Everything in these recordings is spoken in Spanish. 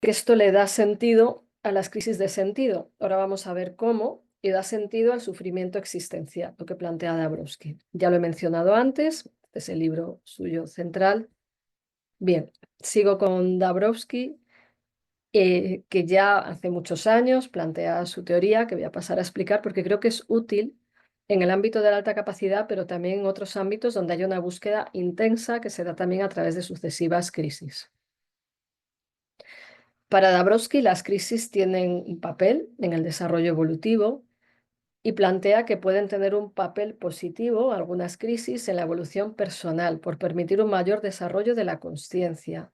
que esto le da sentido a las crisis de sentido. Ahora vamos a ver cómo y da sentido al sufrimiento existencial, lo que plantea Dabrowski. Ya lo he mencionado antes, este es el libro suyo central. Bien, sigo con Dabrowski, que ya hace muchos años plantea su teoría, que voy a pasar a explicar porque creo que es útil en el ámbito de la alta capacidad, pero también en otros ámbitos donde hay una búsqueda intensa que se da también a través de sucesivas crisis. Para Dabrowski, las crisis tienen un papel en el desarrollo evolutivo y plantea que pueden tener un papel positivo, algunas crisis, en la evolución personal, por permitir un mayor desarrollo de la consciencia.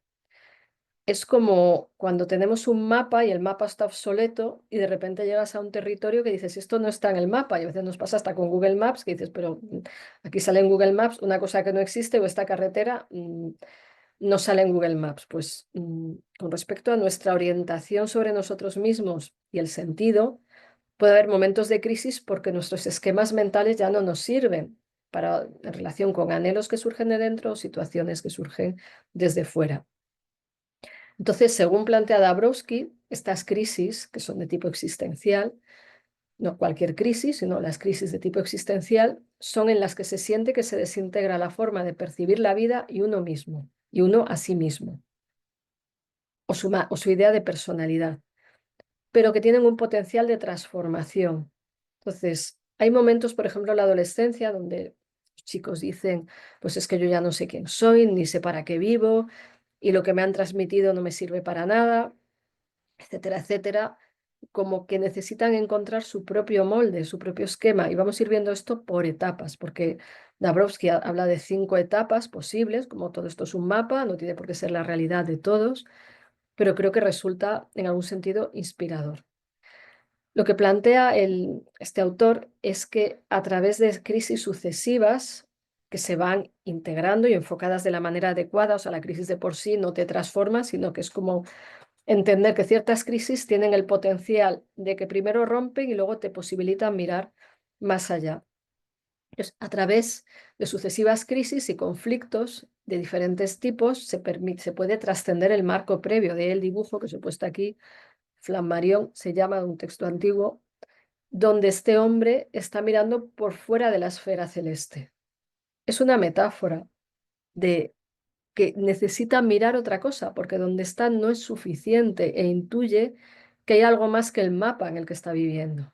Es como cuando tenemos un mapa y el mapa está obsoleto y de repente llegas a un territorio que dices, esto no está en el mapa. Y a veces nos pasa hasta con Google Maps, que dices, pero aquí sale en Google Maps una cosa que no existe o esta carretera no sale en Google Maps. Pues con respecto a nuestra orientación sobre nosotros mismos y el sentido, puede haber momentos de crisis porque nuestros esquemas mentales ya no nos sirven en relación con anhelos que surgen de dentro o situaciones que surgen desde fuera. Entonces, según plantea Dabrowski, estas crisis, que son de tipo existencial, no cualquier crisis, sino las crisis de tipo existencial, son en las que se siente que se desintegra la forma de percibir la vida y uno mismo, y uno a sí mismo, o su idea de personalidad, pero que tienen un potencial de transformación. Entonces, hay momentos, por ejemplo, en la adolescencia, donde los chicos dicen, pues es que yo ya no sé quién soy, ni sé para qué vivo, y lo que me han transmitido no me sirve para nada, etcétera, etcétera, como que necesitan encontrar su propio molde, su propio esquema. Y vamos a ir viendo esto por etapas, porque Dabrowski habla de 5 etapas posibles, como todo esto es un mapa, no tiene por qué ser la realidad de todos, pero creo que resulta en algún sentido inspirador. Lo que plantea este autor es que a través de crisis sucesivas que se van integrando y enfocadas de la manera adecuada, o sea, la crisis de por sí no te transforma, sino que es como entender que ciertas crisis tienen el potencial de que primero rompen y luego te posibilitan mirar más allá. Entonces, a través de sucesivas crisis y conflictos de diferentes tipos se puede trascender el marco previo del dibujo que os he puesto aquí. Flammarion se llama, de un texto antiguo, donde este hombre está mirando por fuera de la esfera celeste. Es una metáfora de que necesita mirar otra cosa, porque donde está no es suficiente e intuye que hay algo más que el mapa en el que está viviendo.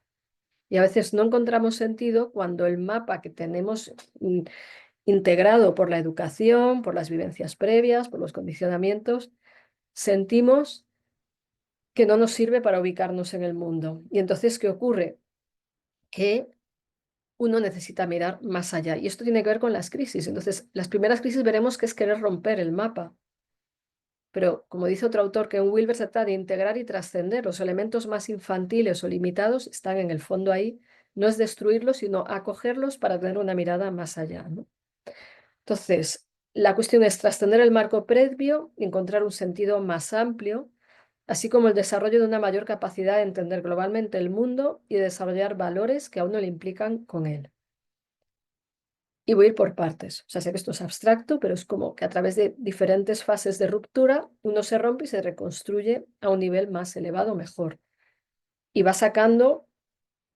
Y a veces no encontramos sentido cuando el mapa que tenemos integrado por la educación, por las vivencias previas, por los condicionamientos, sentimos que no nos sirve para ubicarnos en el mundo. Y entonces, ¿qué ocurre? Que uno necesita mirar más allá. Y esto tiene que ver con las crisis. Entonces, las primeras crisis veremos que es querer romper el mapa. Pero, como dice otro autor, que en Wilber se trata de integrar y trascender. Los elementos más infantiles o limitados están en el fondo ahí. No es destruirlos, sino acogerlos para tener una mirada más allá, ¿no? Entonces, la cuestión es trascender el marco previo y encontrar un sentido más amplio, así como el desarrollo de una mayor capacidad de entender globalmente el mundo y de desarrollar valores que a uno le implican con él. Y voy a ir por partes. O sea, sé que esto es abstracto, pero es como que a través de diferentes fases de ruptura uno se rompe y se reconstruye a un nivel más elevado, mejor. Y va sacando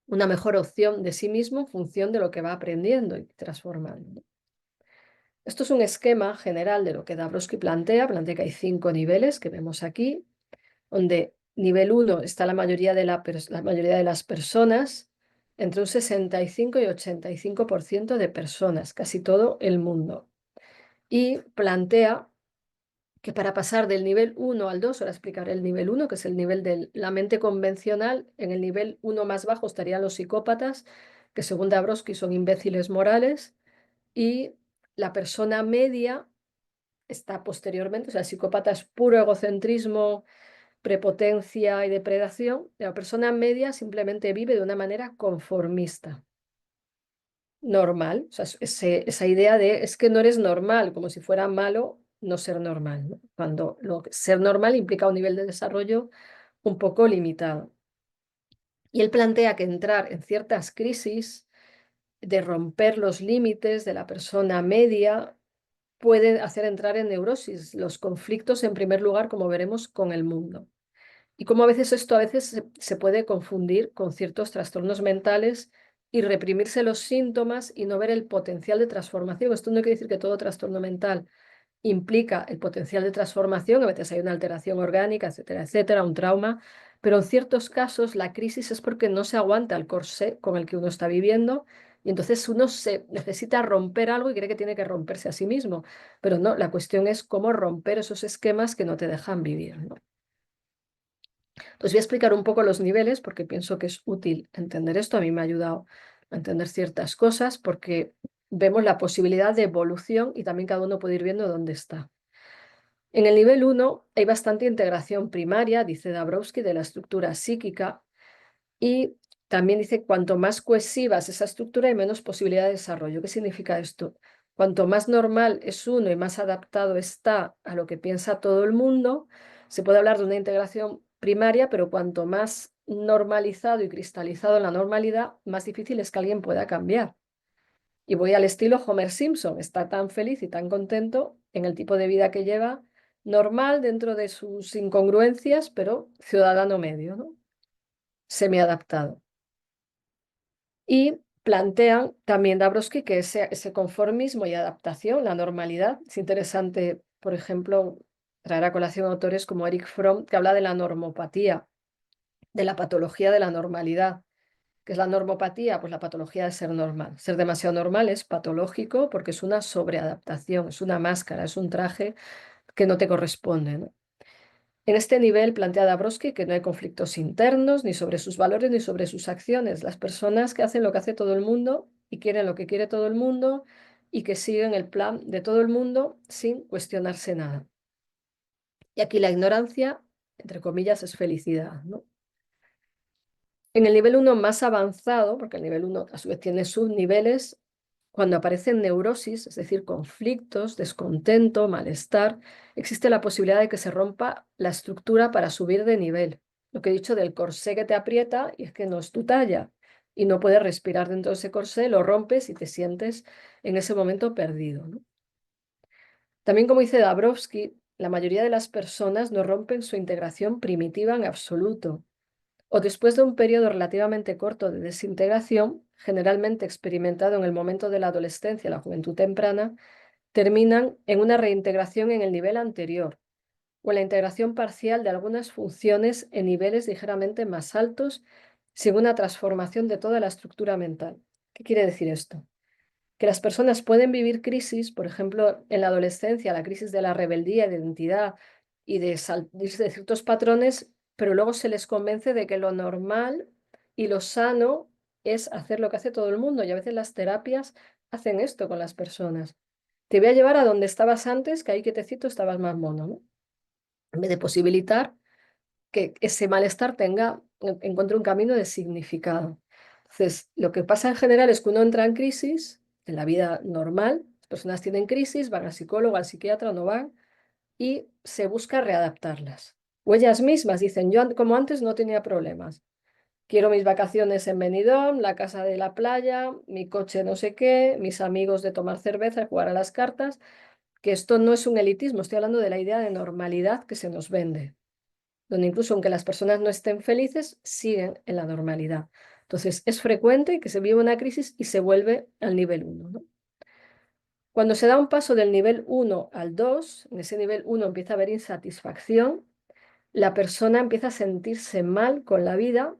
una mejor opción de sí mismo en función de lo que va aprendiendo y transformando. Esto es un esquema general de lo que Dabrowski plantea que hay 5 niveles que vemos aquí, donde nivel 1 está la mayoría de las personas, entre un 65 y 85% de personas, casi todo el mundo. Y plantea que para pasar del nivel 1 al 2, ahora explicaré el nivel 1, que es el nivel de la mente convencional, en el nivel 1 más bajo estarían los psicópatas, que según Dabrowski son imbéciles morales, y la persona media está posteriormente, o sea, el psicópata es puro egocentrismo, prepotencia y depredación, y la persona media simplemente vive de una manera conformista, normal, o sea, esa idea de es que no eres normal, como si fuera malo no ser normal, ¿no? Cuando ser normal implica un nivel de desarrollo un poco limitado. Y él plantea que entrar en ciertas crisis, de romper los límites de la persona media, puede hacer entrar en neurosis los conflictos, en primer lugar, como veremos, con el mundo. Y cómo a veces esto se puede confundir con ciertos trastornos mentales y reprimirse los síntomas y no ver el potencial de transformación. Esto no quiere decir que todo trastorno mental implica el potencial de transformación, a veces hay una alteración orgánica, etcétera, etcétera, un trauma, pero en ciertos casos la crisis es porque no se aguanta el corsé con el que uno está viviendo y entonces uno se necesita romper algo y cree que tiene que romperse a sí mismo, pero no, la cuestión es cómo romper esos esquemas que no te dejan vivir, ¿no? Entonces voy a explicar un poco los niveles porque pienso que es útil entender esto. A mí me ha ayudado a entender ciertas cosas porque vemos la posibilidad de evolución y también cada uno puede ir viendo dónde está. En el nivel 1 hay bastante integración primaria, dice Dabrowski, de la estructura psíquica y también dice cuanto más cohesiva es esa estructura hay menos posibilidad de desarrollo. ¿Qué significa esto? Cuanto más normal es uno y más adaptado está a lo que piensa todo el mundo, se puede hablar de una integración primaria, pero cuanto más normalizado y cristalizado en la normalidad, más difícil es que alguien pueda cambiar. Y voy al estilo Homer Simpson, está tan feliz y tan contento en el tipo de vida que lleva, normal dentro de sus incongruencias, pero ciudadano medio, ¿no? Semiadaptado. Y plantean también Dabrowski que ese conformismo y adaptación, la normalidad, es interesante, por ejemplo, traer a colación autores como Eric Fromm, que habla de la normopatía, de la patología de la normalidad. ¿Qué es la normopatía? Pues la patología de ser normal. Ser demasiado normal es patológico porque es una sobreadaptación, es una máscara, es un traje que no te corresponde, ¿no? En este nivel plantea Dabrowski que no hay conflictos internos ni sobre sus valores ni sobre sus acciones. Las personas que hacen lo que hace todo el mundo y quieren lo que quiere todo el mundo y que siguen el plan de todo el mundo sin cuestionarse nada. Y aquí la ignorancia, entre comillas, es felicidad, ¿no? En el nivel 1 más avanzado, porque el nivel 1 a su vez tiene subniveles, cuando aparecen neurosis, es decir, conflictos, descontento, malestar, existe la posibilidad de que se rompa la estructura para subir de nivel. Lo que he dicho del corsé que te aprieta y es que no es tu talla y no puedes respirar dentro de ese corsé, lo rompes y te sientes en ese momento perdido, ¿no? También, como dice Dabrowski, la mayoría de las personas no rompen su integración primitiva en absoluto o después de un periodo relativamente corto de desintegración, generalmente experimentado en el momento de la adolescencia, la juventud temprana, terminan en una reintegración en el nivel anterior o en la integración parcial de algunas funciones en niveles ligeramente más altos, sin una transformación de toda la estructura mental. ¿Qué quiere decir esto? Que las personas pueden vivir crisis, por ejemplo, en la adolescencia, la crisis de la rebeldía, de identidad y de salirse de ciertos patrones, pero luego se les convence de que lo normal y lo sano es hacer lo que hace todo el mundo. Y a veces las terapias hacen esto con las personas. Te voy a llevar a donde estabas antes, que ahí quietecito estabas más mono, ¿no? En vez de posibilitar que ese malestar encuentre un camino de significado. Entonces, lo que pasa en general es que uno entra en crisis en la vida normal, las personas tienen crisis, van al psicólogo, al psiquiatra, no van, y se busca readaptarlas. O ellas mismas dicen, como antes no tenía problemas, quiero mis vacaciones en Benidorm, la casa de la playa, mi coche no sé qué, mis amigos de tomar cerveza, jugar a las cartas, que esto no es un elitismo, estoy hablando de la idea de normalidad que se nos vende donde incluso aunque las personas no estén felices, siguen en la normalidad. Entonces, es frecuente que se vive una crisis y se vuelve al nivel 1, ¿no? Cuando se da un paso del nivel 1 al 2, en ese nivel 1 empieza a haber insatisfacción, la persona empieza a sentirse mal con la vida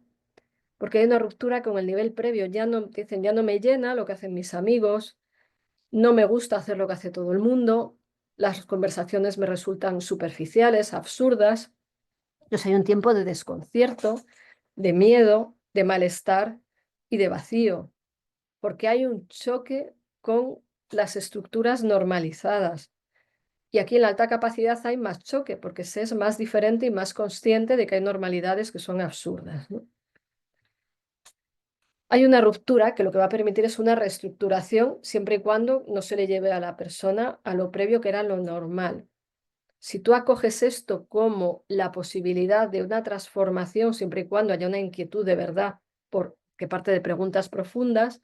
porque hay una ruptura con el nivel previo. Ya no, dicen, ya no me llena lo que hacen mis amigos, no me gusta hacer lo que hace todo el mundo, las conversaciones me resultan superficiales, absurdas. Entonces hay un tiempo de desconcierto, de miedo, de malestar y de vacío, porque hay un choque con las estructuras normalizadas. Y aquí en la alta capacidad hay más choque, porque se es más diferente y más consciente de que hay normalidades que son absurdas, ¿no? Hay una ruptura que lo que va a permitir es una reestructuración siempre y cuando no se le lleve a la persona a lo previo que era lo normal. Si tú acoges esto como la posibilidad de una transformación, siempre y cuando haya una inquietud de verdad, porque parte de preguntas profundas,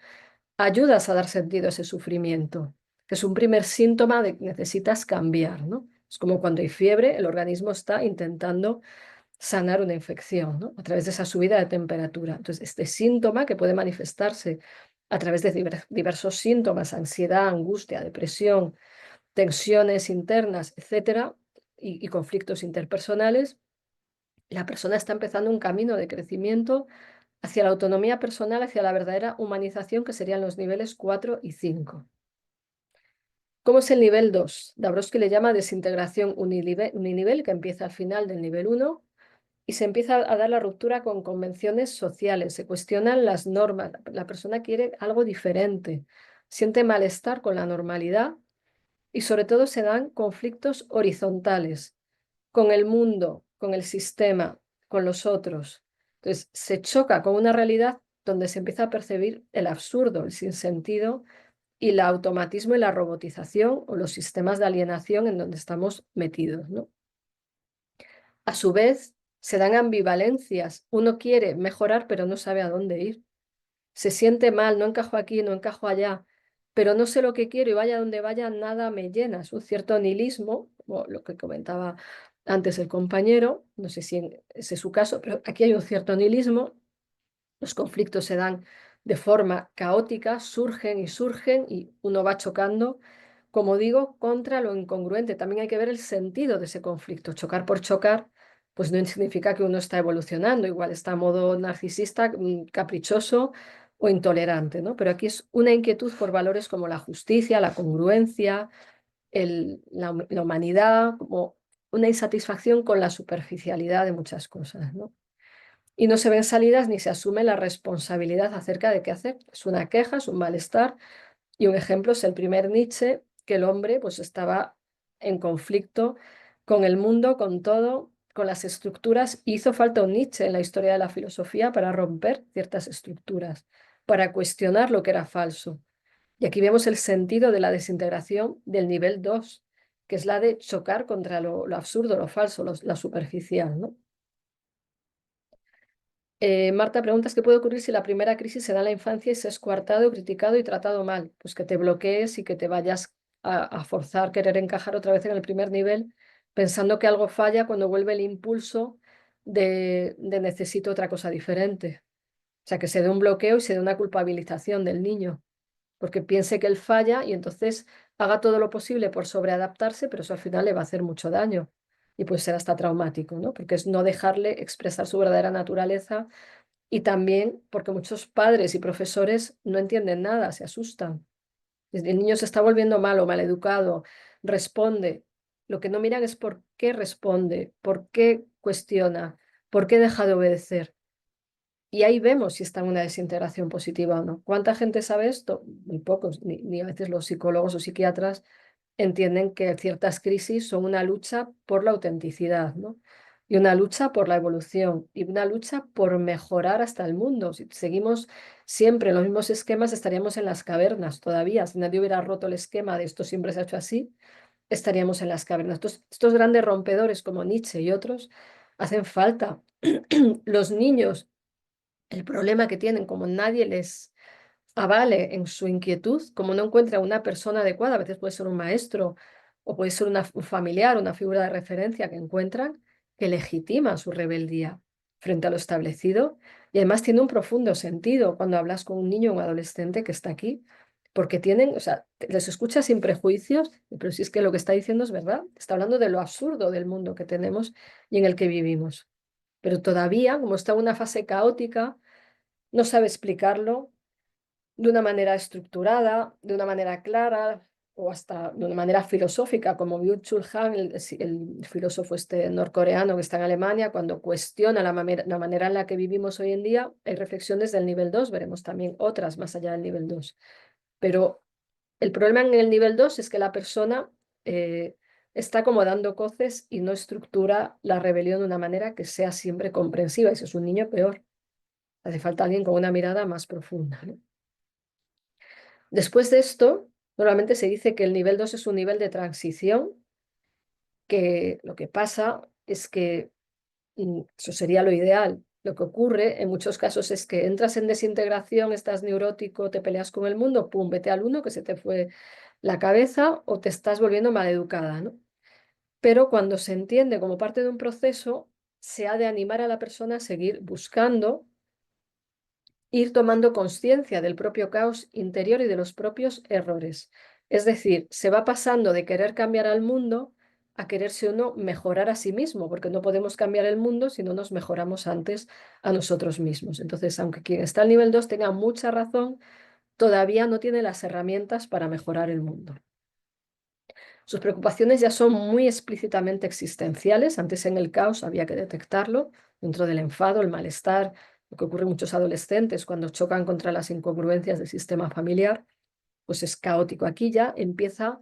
ayudas a dar sentido a ese sufrimiento, que es un primer síntoma de que necesitas cambiar, ¿no? Es como cuando hay fiebre, el organismo está intentando sanar una infección, ¿no? A través de esa subida de temperatura. Entonces, este síntoma que puede manifestarse a través de diversos síntomas, ansiedad, angustia, depresión, tensiones internas, etcétera, y conflictos interpersonales, la persona está empezando un camino de crecimiento hacia la autonomía personal, hacia la verdadera humanización, que serían los niveles 4 y 5. ¿Cómo es el nivel 2? Dabrowski le llama desintegración uninivel, que empieza al final del nivel 1 y se empieza a dar la ruptura con convenciones sociales, se cuestionan las normas, la persona quiere algo diferente, siente malestar con la normalidad y sobre todo se dan conflictos horizontales con el mundo, con el sistema, con los otros. Entonces se choca con una realidad donde se empieza a percibir el absurdo, el sinsentido y el automatismo y la robotización o los sistemas de alienación en donde estamos metidos, ¿no? A su vez, se dan ambivalencias. Uno quiere mejorar, pero no sabe a dónde ir. Se siente mal, no encajo aquí, no encajo allá, pero no sé lo que quiero y vaya donde vaya, nada me llena. Es un cierto nihilismo, como lo que comentaba antes el compañero, no sé si ese es su caso, pero aquí hay un cierto nihilismo. Los conflictos se dan de forma caótica, surgen y surgen y uno va chocando, como digo, contra lo incongruente. También hay que ver el sentido de ese conflicto. Chocar por chocar, pues no significa que uno está evolucionando, igual está a modo narcisista, caprichoso o intolerante, ¿no? Pero aquí es una inquietud por valores como la justicia, la congruencia, la humanidad, como una insatisfacción con la superficialidad de muchas cosas, ¿no? Y no se ven salidas ni se asume la responsabilidad acerca de qué hacer. Es una queja, es un malestar. Y un ejemplo es el primer Nietzsche, que el hombre pues estaba en conflicto con el mundo, con todo, con las estructuras. Hizo falta un Nietzsche en la historia de la filosofía para romper ciertas estructuras, para cuestionar lo que era falso. Y aquí vemos el sentido de la desintegración del nivel 2, que es la de chocar contra lo absurdo, lo falso, la superficial, ¿no? Marta, preguntas qué puede ocurrir si la primera crisis se da en la infancia y se es coartado, criticado y tratado mal. Pues que te bloquees y que te vayas a forzar querer encajar otra vez en el primer nivel, pensando que algo falla cuando vuelve el impulso de necesito otra cosa diferente. O sea, que se dé un bloqueo y se dé una culpabilización del niño, porque piense que él falla y entonces haga todo lo posible por sobreadaptarse, pero eso al final le va a hacer mucho daño y puede ser hasta traumático, ¿no? Porque es no dejarle expresar su verdadera naturaleza y también porque muchos padres y profesores no entienden nada, se asustan. El niño se está volviendo malo, maleducado, responde. Lo que no miran es por qué responde, por qué cuestiona, por qué deja de obedecer. Y ahí vemos si está en una desintegración positiva o no. ¿Cuánta gente sabe esto? Muy pocos, ni a veces los psicólogos o psiquiatras entienden que ciertas crisis son una lucha por la autenticidad, ¿no? Y una lucha por la evolución y una lucha por mejorar hasta el mundo. Si seguimos siempre en los mismos esquemas, estaríamos en las cavernas todavía. Si nadie hubiera roto el esquema de esto siempre se ha hecho así, estaríamos en las cavernas. Estos grandes rompedores como Nietzsche y otros hacen falta. Los niños, el problema que tienen, como nadie les avale en su inquietud, como no encuentra una persona adecuada, a veces puede ser un maestro o puede ser un familiar, una figura de referencia que encuentran, que legitima su rebeldía frente a lo establecido y además tiene un profundo sentido cuando hablas con un niño o un adolescente que está aquí, porque tienen, o sea, les escuchas sin prejuicios, pero si es que lo que está diciendo es verdad, está hablando de lo absurdo del mundo que tenemos y en el que vivimos. Pero todavía, como está en una fase caótica, no sabe explicarlo de una manera estructurada, de una manera clara o hasta de una manera filosófica, como Byung-Chul Han, el filósofo este norcoreano que está en Alemania, cuando cuestiona la manera en la que vivimos hoy en día, hay reflexiones del nivel 2, veremos también otras más allá del nivel 2. Pero el problema en el nivel 2 es que la persona está como dando coces y no estructura la rebelión de una manera que sea siempre comprensiva, y si es un niño peor. Hace falta alguien con una mirada más profunda, ¿no? Después de esto, normalmente se dice que el nivel 2 es un nivel de transición, que lo que pasa es que eso sería lo ideal. Lo que ocurre en muchos casos es que entras en desintegración, estás neurótico, te peleas con el mundo, pum, vete al uno que se te fue la cabeza o te estás volviendo maleducada, ¿no? Pero cuando se entiende como parte de un proceso, se ha de animar a la persona a seguir buscando, ir tomando conciencia del propio caos interior y de los propios errores. Es decir, se va pasando de querer cambiar al mundo a quererse uno mejorar a sí mismo, porque no podemos cambiar el mundo si no nos mejoramos antes a nosotros mismos. Entonces, aunque quien está al nivel 2 tenga mucha razón, todavía no tiene las herramientas para mejorar el mundo. Sus preocupaciones ya son muy explícitamente existenciales. Antes en el caos había que detectarlo dentro del enfado, el malestar, lo que ocurre en muchos adolescentes cuando chocan contra las incongruencias del sistema familiar, pues es caótico. Aquí ya empieza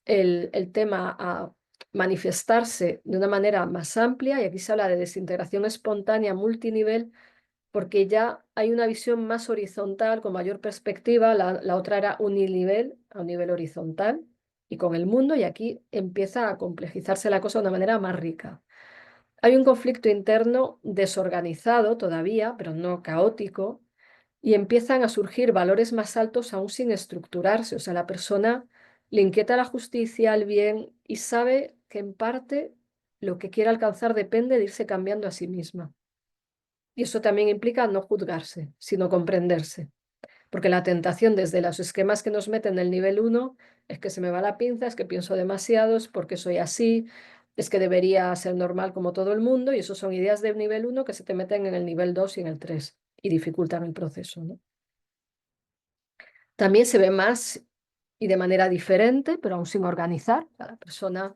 el tema a manifestarse de una manera más amplia y aquí se habla de desintegración espontánea multinivel porque ya hay una visión más horizontal, con mayor perspectiva, la otra era uninivel, a un nivel horizontal, y con el mundo, y aquí empieza a complejizarse la cosa de una manera más rica. Hay un conflicto interno desorganizado todavía, pero no caótico, y empiezan a surgir valores más altos aún sin estructurarse. O sea, la persona le inquieta la justicia, el bien, y sabe que en parte lo que quiere alcanzar depende de irse cambiando a sí misma. Y eso también implica no juzgarse, sino comprenderse. Porque la tentación desde los esquemas que nos meten en el nivel 1 es que se me va la pinza, es que pienso demasiado, es porque soy así, es que debería ser normal como todo el mundo, y eso son ideas del nivel 1 que se te meten en el nivel 2 y en el 3 y dificultan el proceso, ¿no? También se ve más y de manera diferente, pero aún sin organizar. Cada persona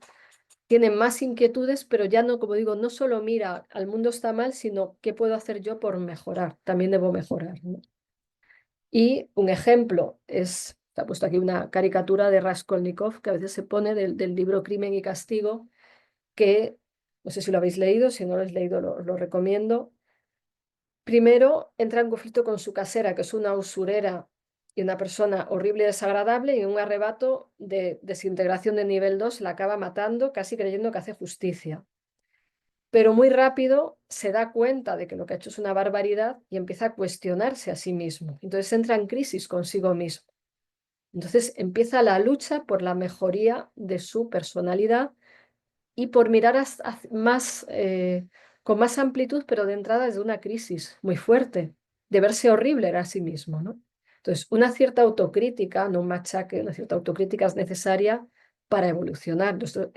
tiene más inquietudes, pero ya no, como digo, no solo mira al mundo está mal, sino qué puedo hacer yo por mejorar. También debo mejorar, ¿no? Y un ejemplo es, se ha puesto aquí una caricatura de Raskolnikov que a veces se pone del libro Crimen y Castigo, que no sé si lo habéis leído, si no lo habéis leído lo recomiendo. Primero entra en conflicto con su casera, que es una usurera y una persona horrible y desagradable, y en un arrebato de desintegración de nivel 2 la acaba matando, casi creyendo que hace justicia. Pero muy rápido se da cuenta de que lo que ha hecho es una barbaridad y empieza a cuestionarse a sí mismo. Entonces entra en crisis consigo mismo. Entonces empieza la lucha por la mejoría de su personalidad y por mirar más, con más amplitud, pero de entrada desde una crisis muy fuerte, de verse horrible era a sí mismo, ¿no? Entonces, una cierta autocrítica, no un machaque, una cierta autocrítica es necesaria para evolucionar. Entonces,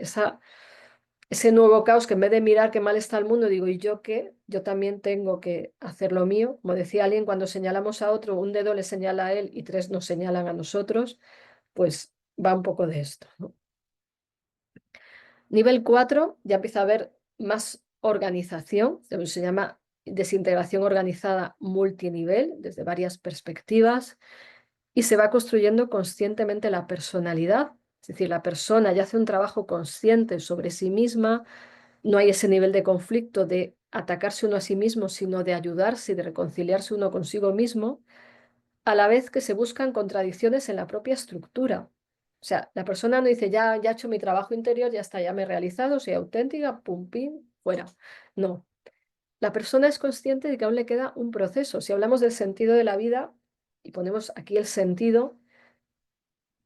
ese nuevo caos que en vez de mirar qué mal está el mundo, digo, ¿y yo qué? Yo también tengo que hacer lo mío. Como decía alguien, cuando señalamos a otro, un dedo le señala a él y tres nos señalan a nosotros, pues va un poco de esto, ¿no? Nivel 4 ya empieza a haber más organización, se llama desintegración organizada multinivel, desde varias perspectivas, y se va construyendo conscientemente la personalidad, es decir, la persona ya hace un trabajo consciente sobre sí misma, no hay ese nivel de conflicto de atacarse uno a sí mismo, sino de ayudarse y de reconciliarse uno consigo mismo, a la vez que se buscan contradicciones en la propia estructura. O sea, la persona no dice, ya he hecho mi trabajo interior, ya está, ya me he realizado, soy auténtica, pum, pim, fuera. No, la persona es consciente de que aún le queda un proceso. Si hablamos del sentido de la vida y ponemos aquí el sentido,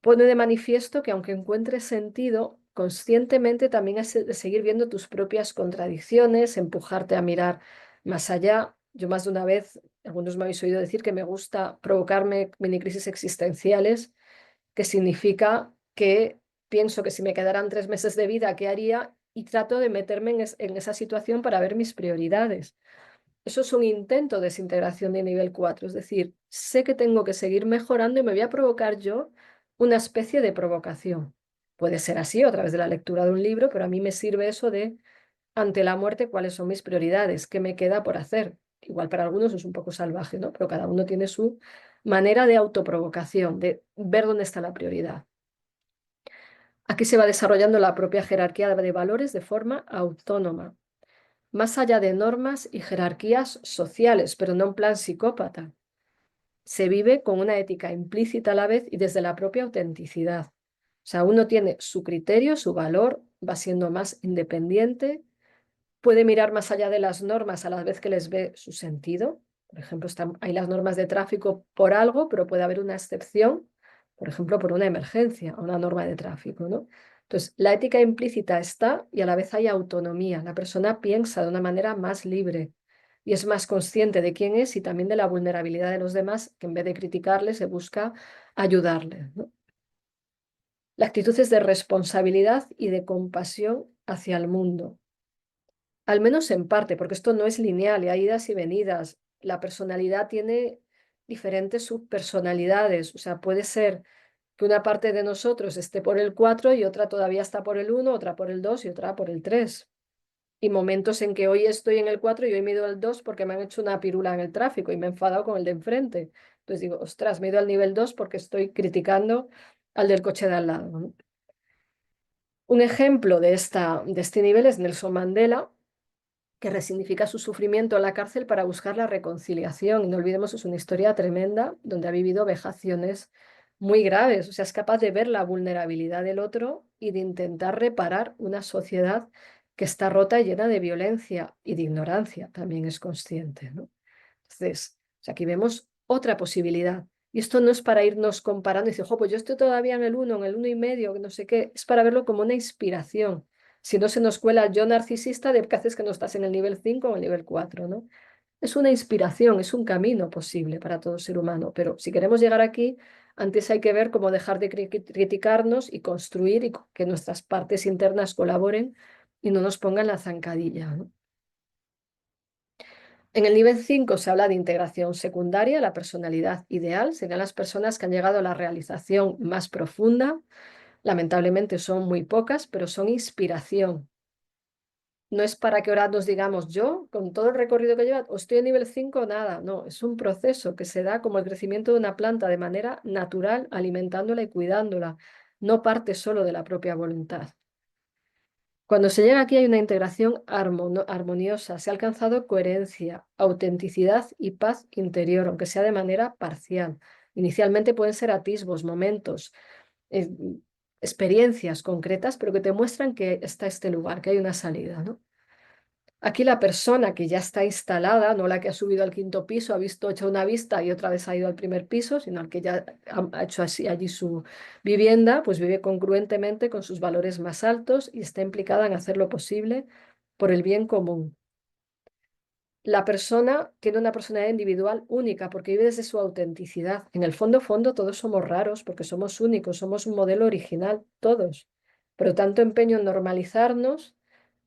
pone de manifiesto que aunque encuentres sentido, conscientemente también has de seguir viendo tus propias contradicciones, empujarte a mirar más allá. Yo más de una vez, algunos me habéis oído decir que me gusta provocarme mini crisis existenciales, que significa que pienso que si me quedaran 3 meses de vida, ¿qué haría? Y trato de meterme en esa situación para ver mis prioridades. Eso es un intento de desintegración de nivel 4, es decir, sé que tengo que seguir mejorando y me voy a provocar yo una especie de provocación. Puede ser así a través de la lectura de un libro, pero a mí me sirve eso de, ante la muerte, cuáles son mis prioridades, qué me queda por hacer. Igual para algunos es un poco salvaje, ¿no? Pero cada uno tiene su manera de autoprovocación, de ver dónde está la prioridad. Aquí se va desarrollando la propia jerarquía de valores de forma autónoma, más allá de normas y jerarquías sociales, pero no en plan psicópata. Se vive con una ética implícita a la vez y desde la propia autenticidad. O sea, uno tiene su criterio, su valor, va siendo más independiente, puede mirar más allá de las normas a la vez que les ve su sentido. Por ejemplo, hay las normas de tráfico por algo, pero puede haber una excepción, por ejemplo, por una emergencia, una norma de tráfico, ¿no? Entonces, la ética implícita está y a la vez hay autonomía. La persona piensa de una manera más libre y es más consciente de quién es y también de la vulnerabilidad de los demás, que en vez de criticarle se busca ayudarle, ¿no? La actitud es de responsabilidad y de compasión hacia el mundo, al menos en parte, porque esto no es lineal y hay idas y venidas. La personalidad tiene diferentes subpersonalidades, o sea, puede ser que una parte de nosotros esté por el 4 y otra todavía está por el 1, otra por el 2 y otra por el 3. Y momentos en que hoy estoy en el 4 y hoy me he ido al 2 porque me han hecho una pirula en el tráfico y me he enfadado con el de enfrente. Entonces digo, ostras, me he ido al nivel 2 porque estoy criticando al del coche de al lado, ¿no? Un ejemplo de este nivel es Nelson Mandela, que resignifica su sufrimiento en la cárcel para buscar la reconciliación. Y no olvidemos, es una historia tremenda donde ha vivido vejaciones muy graves. O sea, es capaz de ver la vulnerabilidad del otro y de intentar reparar una sociedad que está rota y llena de violencia y de ignorancia. También es consciente, ¿no? Entonces, o sea, aquí vemos otra posibilidad. Y esto no es para irnos comparando y decir, jo, pues yo estoy todavía en el 1,5, que no sé qué. Es para verlo como una inspiración. Si no se nos cuela el yo narcisista de que haces que no estás en el nivel 5 o en el nivel 4, ¿no? Es una inspiración, es un camino posible para todo ser humano. Pero si queremos llegar aquí, antes hay que ver cómo dejar de criticarnos y construir y que nuestras partes internas colaboren y no nos pongan la zancadilla, ¿no? En el nivel 5 se habla de integración secundaria, la personalidad ideal, serían las personas que han llegado a la realización más profunda. Lamentablemente son muy pocas, pero son inspiración. No es para que ahora nos digamos yo, con todo el recorrido que lleva, o estoy en nivel 5 o nada. No, es un proceso que se da como el crecimiento de una planta de manera natural, alimentándola y cuidándola. No parte solo de la propia voluntad. Cuando se llega aquí hay una integración armoniosa, se ha alcanzado coherencia, autenticidad y paz interior, aunque sea de manera parcial. Inicialmente pueden ser atisbos, momentos, eh, experiencias concretas, pero que te muestran que está este lugar, que hay una salida, ¿no? Aquí la persona que ya está instalada, no la que ha subido al quinto piso, ha visto, hecho una vista y otra vez ha ido al primer piso, sino el que ya ha hecho así, allí su vivienda, pues vive congruentemente con sus valores más altos y está implicada en hacer lo posible por el bien común. La persona tiene una personalidad individual única porque vive desde su autenticidad. En el fondo, todos somos raros porque somos únicos, somos un modelo original, todos. Pero tanto empeño en normalizarnos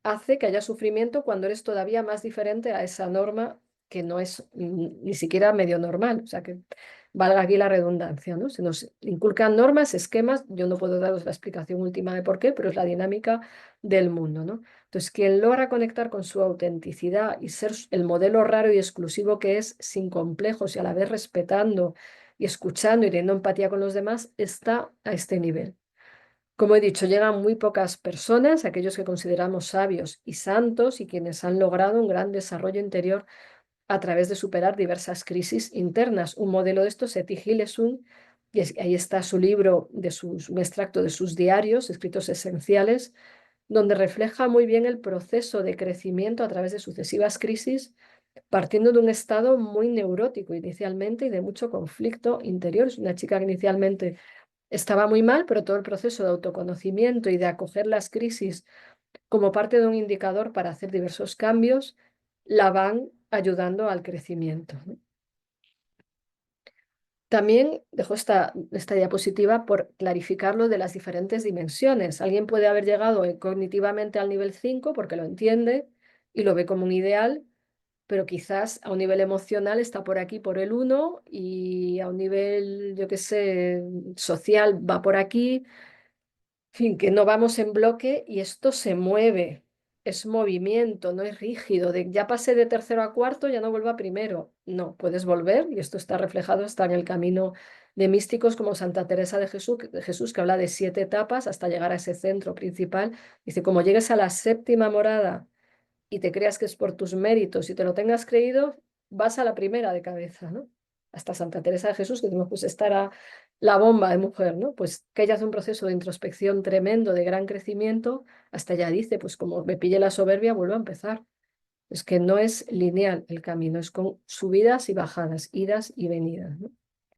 hace que haya sufrimiento cuando eres todavía más diferente a esa norma que no es ni siquiera medio normal. O sea, que valga aquí la redundancia, ¿no? Se nos inculcan normas, esquemas, yo no puedo daros la explicación última de por qué, pero es la dinámica del mundo, ¿no? Entonces, quien logra conectar con su autenticidad y ser el modelo raro y exclusivo que es, sin complejos y a la vez respetando y escuchando y teniendo empatía con los demás, está a este nivel. Como he dicho, llegan muy pocas personas, aquellos que consideramos sabios y santos y quienes han logrado un gran desarrollo interior a través de superar diversas crisis internas. Un modelo de esto es Etty Hillesum, y ahí está su libro, un extracto de sus diarios, escritos esenciales, donde refleja muy bien el proceso de crecimiento a través de sucesivas crisis, partiendo de un estado muy neurótico inicialmente y de mucho conflicto interior. Es una chica que inicialmente estaba muy mal, pero todo el proceso de autoconocimiento y de acoger las crisis como parte de un indicador para hacer diversos cambios, la van ayudando al crecimiento, ¿no? También dejo esta diapositiva por clarificar lo de las diferentes dimensiones. Alguien puede haber llegado cognitivamente al nivel 5 porque lo entiende y lo ve como un ideal, pero quizás a un nivel emocional está por aquí por el 1 y a un nivel, yo qué sé, social va por aquí. En fin, que no vamos en bloque y esto se mueve, es movimiento, no es rígido, de ya pasé de tercero a cuarto, ya no vuelvo a primero. No, puedes volver y esto está reflejado hasta en el camino de místicos como Santa Teresa de Jesús, que habla de 7 etapas hasta llegar a ese centro principal. Dice, como llegues a la séptima morada y te creas que es por tus méritos y te lo tengas creído, vas a la primera de cabeza, ¿no? Hasta Santa Teresa de Jesús, que decimos, pues estará la bomba de mujer, ¿no? Pues que ella hace un proceso de introspección tremendo, de gran crecimiento, hasta ella dice, pues como me pille la soberbia, vuelvo a empezar. Es que no es lineal el camino, es con subidas y bajadas, idas y venidas, ¿no?